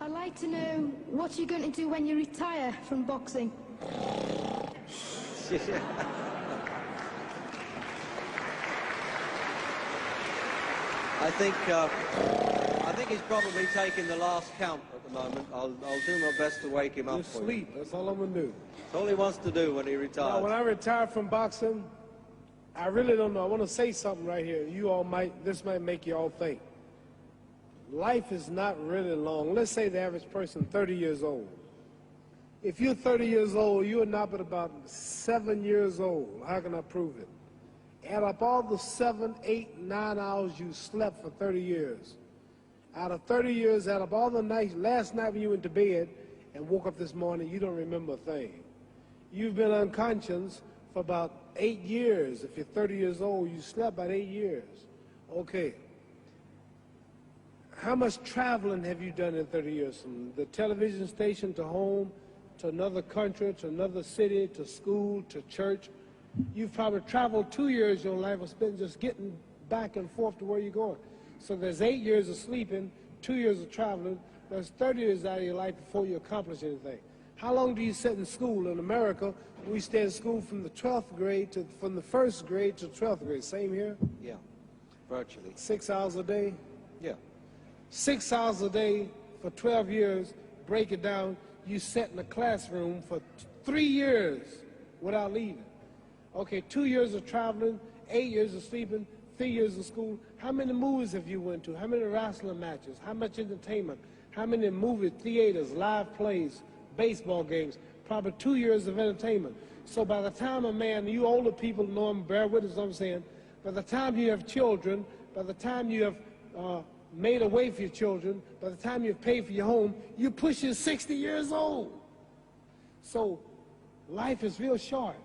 I'd like to know what you're going to do when you retire from boxing. I think he's probably taking the last count at the moment. I'll do my best to wake him up Just for you. sleep. That's all I'm going to do. That's all he wants to do when he retires. Now, when I retire from boxing, I really don't know. I want to say something right here. You all this might make you all think. Life is not really long. Let's say the average person 30 years old. If you're 30 years old, you are not but about 7 years old. How can I prove it? Add up all the 7, 8, 9 hours you slept for 30 years. Out of 30 years, add up all the nights, last night when you went to bed and woke up this morning, you don't remember a thing. You've been unconscious for about 8 years. If you're 30 years old, you slept about 8 years. Okay. How much traveling have you done in 30 years? From the television station to home, to another country, to another city, to school, to church. You've probably traveled 2 years of your life or spent just getting back and forth to where you're going. So there's 8 years of sleeping, 2 years of traveling. There's 30 years out of your life before you accomplish anything. How long do you sit in school? In America, we stay in school from the 12th grade to, from the 1st grade to 12th grade. Same here? Yeah, virtually. 6 hours a day? Yeah. 6 hours a day for 12 years, break it down, you sat in the classroom for 3 years without leaving. Okay, 2 years of traveling, 8 years of sleeping, 3 years of school. How many movies have you went to? How many wrestling matches? How much entertainment? How many movie theaters, live plays, baseball games? Probably 2 years of entertainment. So by the time a man, you older people know him, bear witness what I'm saying, by the time you have children, by the time you have made a way for your children, by the time you've paid for your home, you're pushing 60 years old. So life is real short.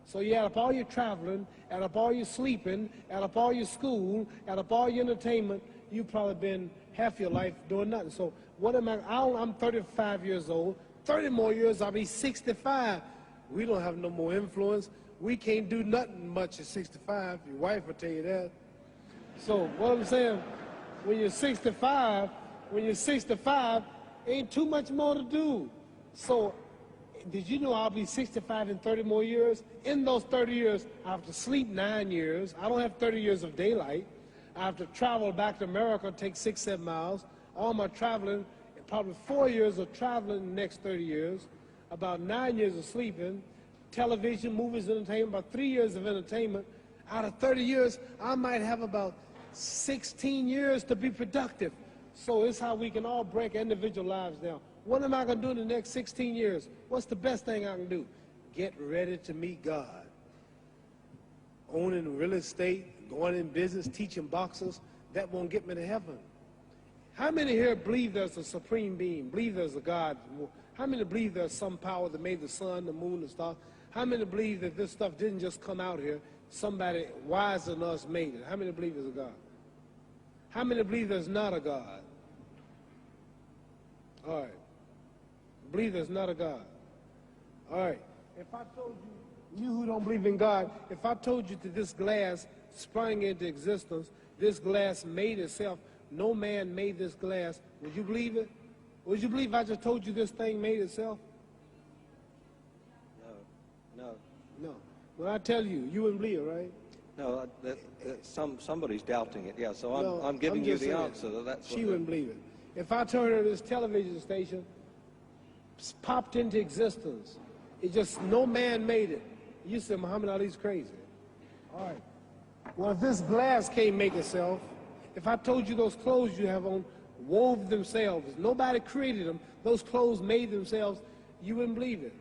So you add up all your traveling, add up all your sleeping, add up all your school, add up all your entertainment, you've probably been half your life doing nothing. So what am I'm 35 years old, 30 more years I'll be 65. We don't have no more influence. We can't do nothing much at 65. Your wife will tell you that. So what I'm saying, when you're 65, ain't too much more to do. So did you know I'll be 65 in 30 more years? In those 30 years, I have to sleep 9 years. I don't have 30 years of daylight. I have to travel back to America, take 6, 7 miles. All my traveling, probably 4 years of traveling in the next 30 years, about 9 years of sleeping, television, movies, entertainment, about 3 years of entertainment. Out of 30 years, I might have about 16 years to be productive. So it's how we can all break individual lives down. What am I going to do in the next 16 years? What's the best thing I can do? Get ready to meet God. Owning real estate, going in business, teaching boxers, that won't get me to heaven. How many here believe there's a supreme being, believe there's a God? How many believe there's some power that made the sun, the moon, the stars? How many believe that this stuff didn't just come out here? Somebody wiser than us made it. How many believe there's a God? How many believe there's not a God? All right. Believe there's not a God. All right. If I told you, you who don't believe in God, if I told you that this glass sprang into existence, this glass made itself, no man made this glass, would you believe it? Would you believe I just told you this thing made itself? No. No. When I tell you, you wouldn't believe it, right? No, somebody's doubting it, yeah, so I'm giving you the answer. That's she wouldn't believe it. If I told her this television station popped into existence, it just, no man made it, you said Muhammad Ali's crazy. All right. Well, if this glass can't make itself, if I told you those clothes you have on wove themselves, nobody created them, those clothes made themselves, you wouldn't believe it.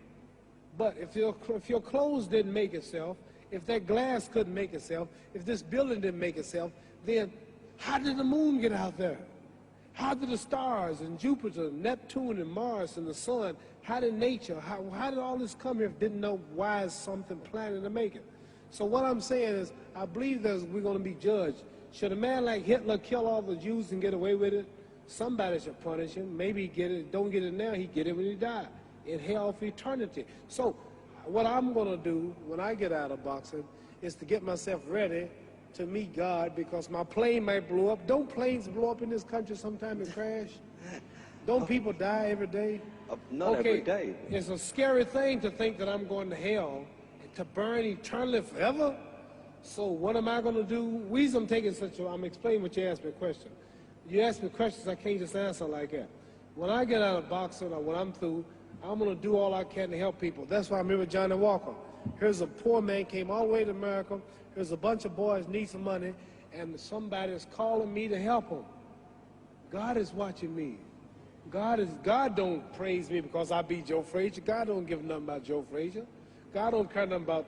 But if your clothes didn't make itself, if that glass couldn't make itself, if this building didn't make itself, then how did the moon get out there? How did the stars and Jupiter, Neptune and Mars and the sun, how did nature, how did all this come here if didn't know why is something planning to make it? So what I'm saying is, I believe that we're going to be judged. Should a man like Hitler kill all the Jews and get away with it? Somebody should punish him. Maybe he get it, don't get it now, he get it when he died. In hell for eternity. So what I'm going to do when I get out of boxing is to get myself ready to meet God, because my plane might blow up. Don't planes blow up in this country sometime and crash? Don't people die every day? Not every day. It's a scary thing to think that I'm going to hell and to burn eternally forever. So what am I going to do? Reason I'm taking I'm explaining what you asked me a question. You ask me questions, I can't just answer like that. When I get out of boxing or when I'm through, I'm going to do all I can to help people. That's why I remember Johnny Walker. Here's a poor man, came all the way to America. Here's a bunch of boys need some money, and somebody is calling me to help them. God is watching me. God don't praise me because I beat Joe Frazier. God don't give nothing about Joe Frazier. God don't care nothing about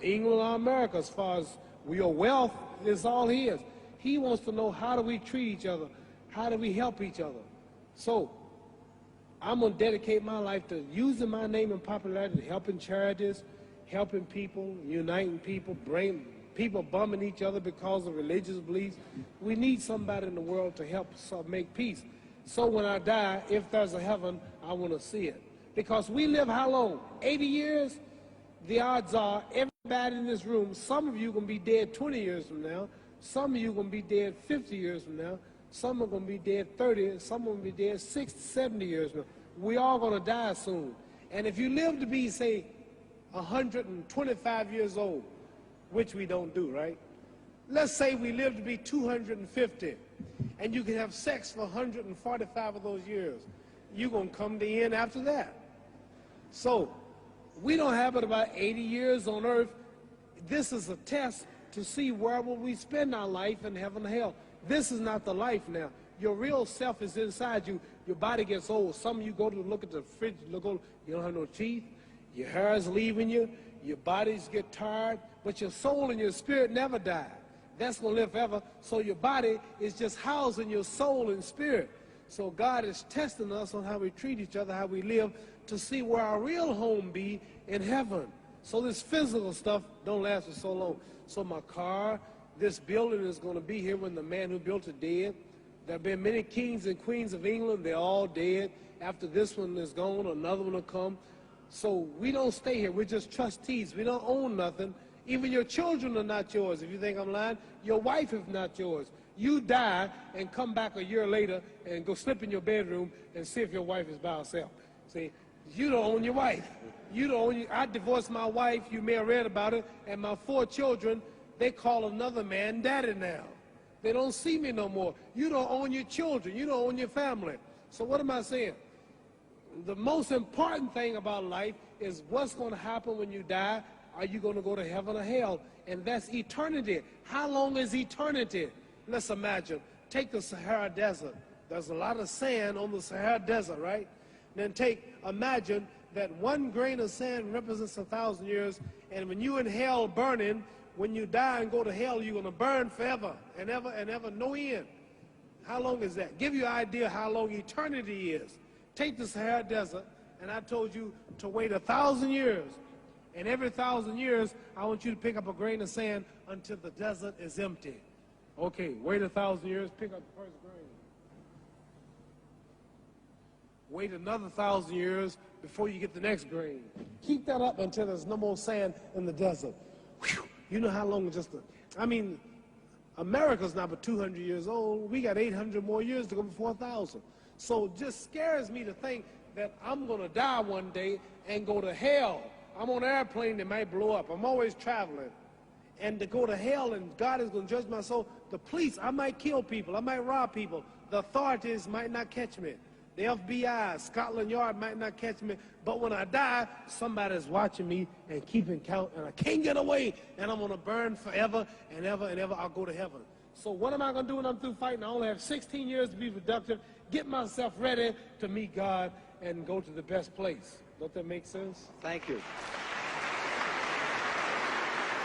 England or America as far as your wealth is all his. He wants to know, how do we treat each other? How do we help each other? So I'm going to dedicate my life to using my name and popularity, helping charities, helping people, uniting people, bring people bumming each other because of religious beliefs. We need somebody in the world to help us make peace. So when I die, if there's a heaven, I want to see it. Because we live how long? 80 years? The odds are everybody in this room, some of you are going to be dead 20 years from now, some of you are going to be dead 50 years from now, some are going to be dead 30, some are going to be dead 60, 70 years from now. We all going to die soon. And if you live to be, say, 125 years old, which we don't do, right? Let's say we live to be 250, and you can have sex for 145 of those years. You're going to come to the end after that. So we don't have but about 80 years on earth. This is a test to see where will we spend our life in heaven or hell. This is not the life now. Your real self is inside you. Your body gets old. Some of you go to look at the fridge, you don't have no teeth. Your hair is leaving you. Your bodies get tired. But your soul and your spirit never die. That's going to live forever. So your body is just housing your soul and spirit. So God is testing us on how we treat each other, how we live, to see where our real home be in heaven. So this physical stuff don't last for so long. So my car, this building is going to be here when the man who built it dead. There have been many kings and queens of England. They're all dead. After this one is gone, another one will come. So we don't stay here. We're just trustees. We don't own nothing. Even your children are not yours. If you think I'm lying, your wife is not yours. You die and come back a year later and go slip in your bedroom and see if your wife is by herself. See, you don't own your wife. You don't own I divorced my wife. You may have read about it. And my 4 children, they call another man daddy now. They don't see me no more. You don't own your children. You don't own your family. So what am I saying? The most important thing about life is what's going to happen when you die. Are you going to go to heaven or hell? And that's eternity. How long is eternity? Let's imagine. Take the Sahara Desert. There's a lot of sand on the Sahara Desert, right? Then imagine that 1 grain of sand represents 1,000 years, and when you in hell burning, when you die and go to hell, you're going to burn forever and ever, no end. How long is that? Give you an idea how long eternity is. Take the Sahara Desert, and I told you to wait 1,000 years. And every 1,000 years, I want you to pick up a grain of sand until the desert is empty. Okay, wait 1,000 years, pick up the first grain. Wait another 1,000 years before you get the next grain. Keep that up until there's no more sand in the desert. Whew. You know how long America's not but 200 years old. We got 800 more years to go before 1,000. So it just scares me to think that I'm going to die one day and go to hell. I'm on an airplane that might blow up. I'm always traveling. And to go to hell and God is going to judge my soul. The police, I might kill people. I might rob people. The authorities might not catch me. The FBI, Scotland Yard might not catch me. But when I die, somebody's watching me and keeping count. And I can't get away. And I'm going to burn forever and ever and ever. I'll go to heaven. So what am I going to do when I'm through fighting? I only have 16 years to be productive. Get myself ready to meet God and go to the best place. Don't that make sense? Thank you.